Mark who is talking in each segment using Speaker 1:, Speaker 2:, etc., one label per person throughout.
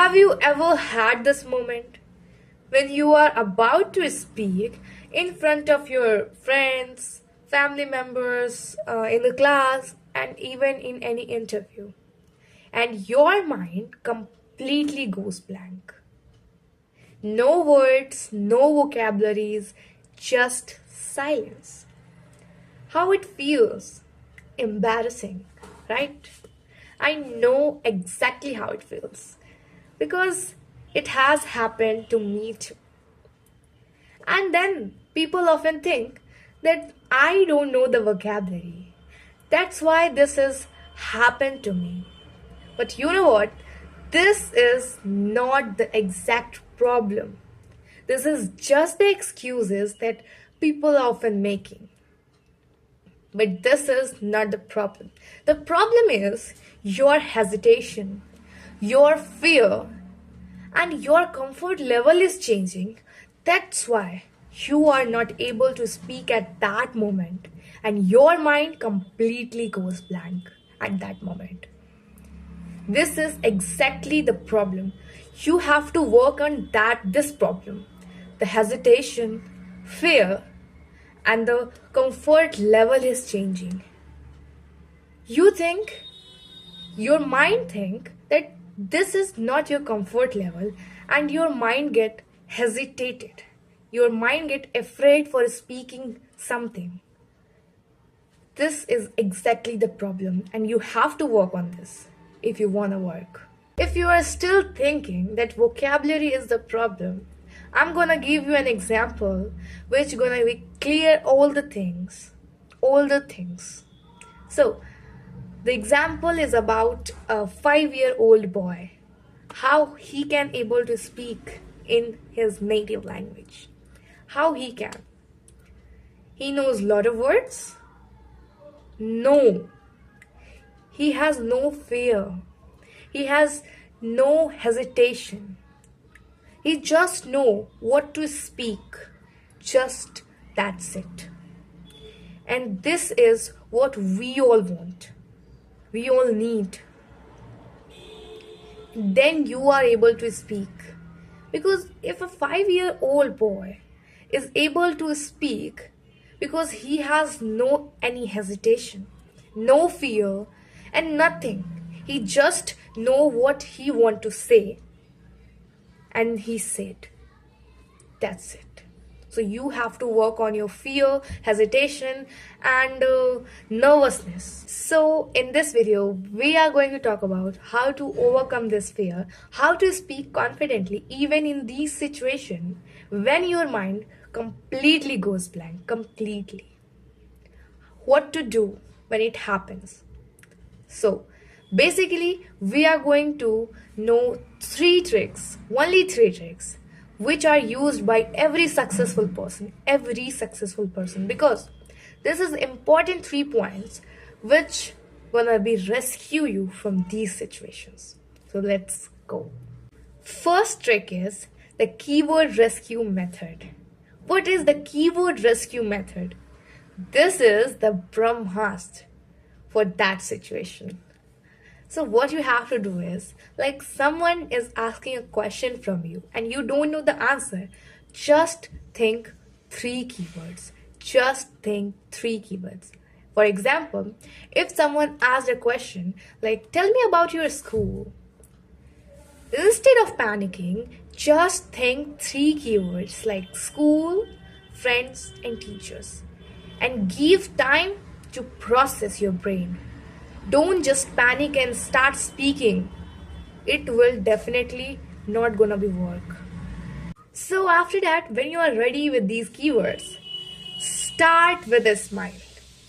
Speaker 1: Have you ever had this moment when you are about to speak in front of your friends, family members, in the class, and even in any interview, and your mind completely goes blank? No words, no vocabularies, just silence. How it feels? Embarrassing, right? I know exactly how it feels because it has happened to me too. And then people often think that I don't know the vocabulary. That's why this has happened to me. But you know what? This is not the exact problem. This is just the excuses that people are often making. But this is not the problem. The problem is your hesitation, your fear, and your comfort level is changing. That's why you are not able to speak at that moment, and your mind completely goes blank at that moment. This is exactly the problem. You have to work on this problem. The hesitation, fear, and the comfort level is changing. You think, your mind think that this is not your comfort level, and your mind get hesitated. Your mind get afraid for speaking something. This is exactly the problem, and you have to work on this if you want to work. If you are still thinking that vocabulary is the problem, I'm gonna give you an example which gonna be clear all the things. All the things. So the example is about a 5-year-old boy, how he can able to speak in his native language. How he can. He knows lot of words? No. He has no fear. He has no hesitation. He just know what to speak. Just that's it. And this is what we all want. We all need. Then you are able to speak. Because if a 5-year-old boy is able to speak because he has no any hesitation, no fear, and nothing. He just know what he want to say, and he said. That's it. So you have to work on your fear, hesitation, and nervousness. So in this video, we are going to talk about how to overcome this fear, how to speak confidently even in these situations when your mind completely goes blank, completely. What to do when it happens. So basically, we are going to know 3 tricks, only 3 tricks, which are used by every successful person, because this is important 3 points which gonna be rescue you from these situations. So let's go. First trick is the keyword rescue method. What is the keyword rescue method? This is the Brahmastra for that situation. So what you have to do is, like someone is asking a question from you and you don't know the answer, just think 3 keywords. Just think 3 keywords. For example, if someone asked a question like, tell me about your school. Instead of panicking, just think 3 keywords like school, friends, and teachers. And give time to process your brain. Don't just panic and start speaking. It will definitely not gonna be work. So after that, when you are ready with these keywords, start with a smile.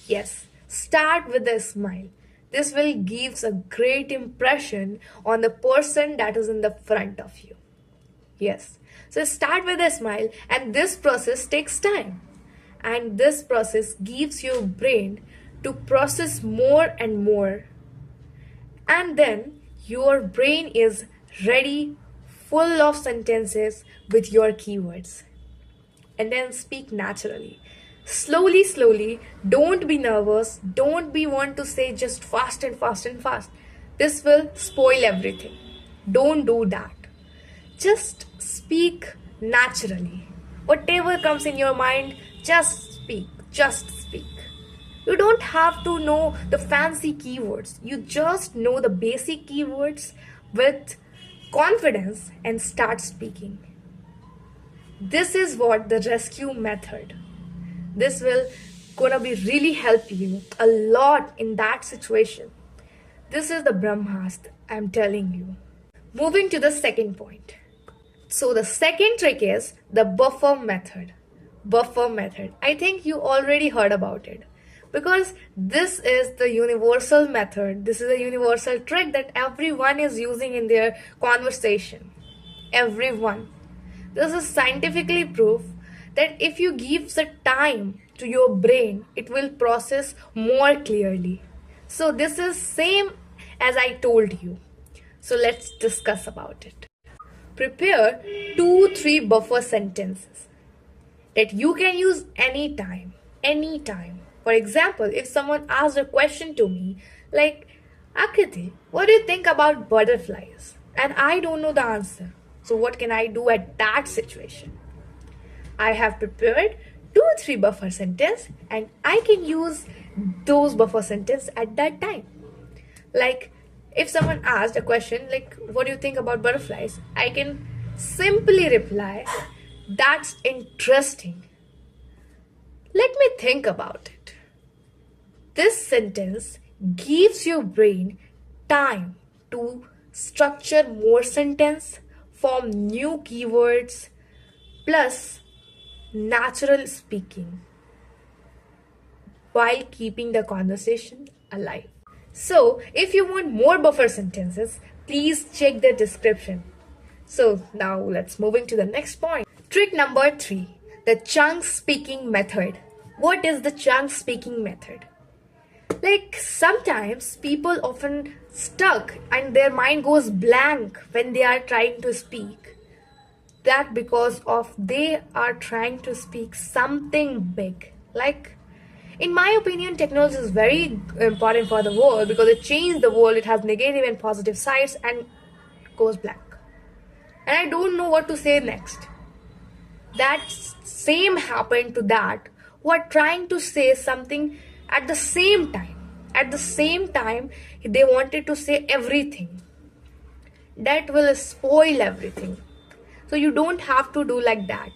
Speaker 1: Yes, start with a smile. This will give a great impression on the person that is in the front of you. Yes. So start with a smile, and this process takes time. And this process gives your brain to process more and more. And then your brain is ready, full of sentences with your keywords. And then speak naturally. Slowly, slowly. Don't be nervous. Don't be want to say just fast and fast and fast. This will spoil everything. Don't do that. Just speak naturally. Whatever comes in your mind, just speak. Just speak. You don't have to know the fancy keywords. You just know the basic keywords with confidence and start speaking. This is what the rescue method. This will gonna be really help you a lot in that situation. This is the Brahmastra I'm telling you. Moving to the second point. So the second trick is the buffer method. Buffer method. I think you already heard about it because this is the universal method. This is a universal trick that everyone is using in their conversation. Everyone. This is scientifically proof that if you give the time to your brain, it will process more clearly. So this is same as I told you. So let's discuss about it. Prepare 2-3 buffer sentences that you can use anytime. Anytime. For example, if someone asks a question to me like, Akriti, what do you think about butterflies? And I don't know the answer. So what can I do at that situation? I have prepared 2-3 buffer sentence and I can use those buffer sentence at that time. Like if someone asked a question like, what do you think about butterflies? I can simply reply, that's interesting. Let me think about it. This sentence gives your brain time to structure more sentence, form new keywords, plus natural speaking while keeping the conversation alive. So, if you want more buffer sentences, please check the description. So, now let's moving to the next point. Trick number 3, the chunk speaking method. What is the chunk speaking method? Like sometimes people often stuck and their mind goes blank when they are trying to speak. That because of they are trying to speak something big. Like in my opinion, technology is very important for the world because it changed the world. It has negative and positive sides and goes blank. And I don't know what to say next. That same happened to that who are trying to say something at the same time. At the same time, they wanted to say everything. That will spoil everything. So you don't have to do like that.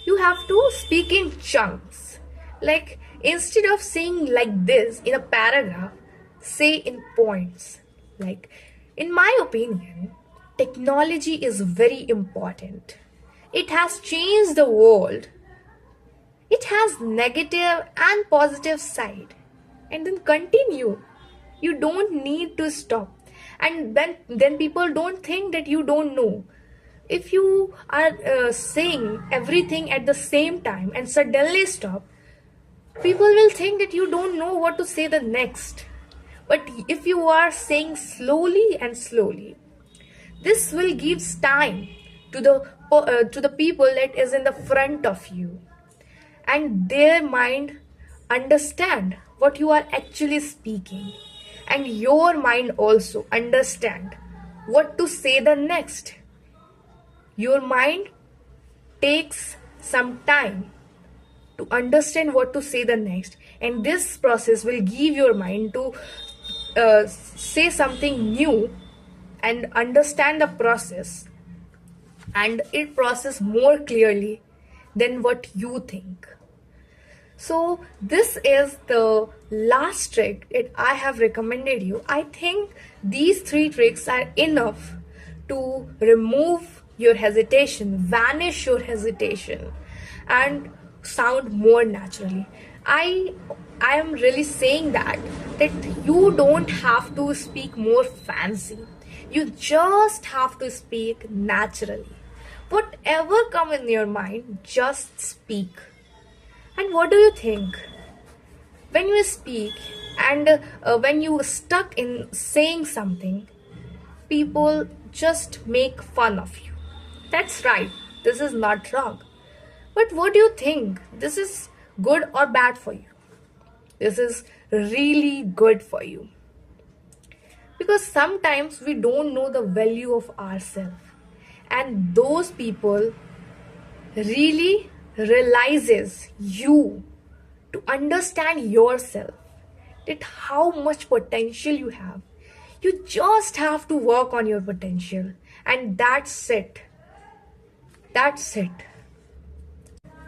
Speaker 1: You have to speak in chunks. Like instead of saying like this in a paragraph, say in points. Like in my opinion, technology is very important. It has changed the world. It has negative and positive side. And then continue. You don't need to stop. And then people don't think that you don't know. If you are saying everything at the same time and suddenly stop, people will think that you don't know what to say the next. But if you are saying slowly and slowly, this will give time to the people that is in the front of you, and their mind understand what you are actually speaking, and your mind also understand what to say the next. Your mind takes some time to understand what to say the next, and this process will give your mind to say something new and understand the process, and it process more clearly than what you think. So this is the last trick that I have recommended you. I think these 3 tricks are enough to remove your hesitation, vanish your hesitation, and sound more naturally. I am really saying that you don't have to speak more fancy. You just have to speak naturally. Whatever comes in your mind, just speak. And what do you think? When you speak and when you stuck in saying something, people just make fun of you. That's right. This is not wrong. But what do you think? This is good or bad for you? This is really good for you. Because sometimes we don't know the value of ourselves. And those people really realizes you to understand yourself, that how much potential you have. You just have to work on your potential, and that's it. That's it.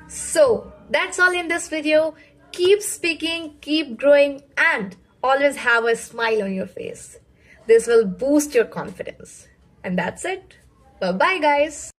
Speaker 1: So that's all in this video. Keep speaking, keep growing, and always have a smile on your face. This will boost your confidence. And that's it. Bye bye, guys.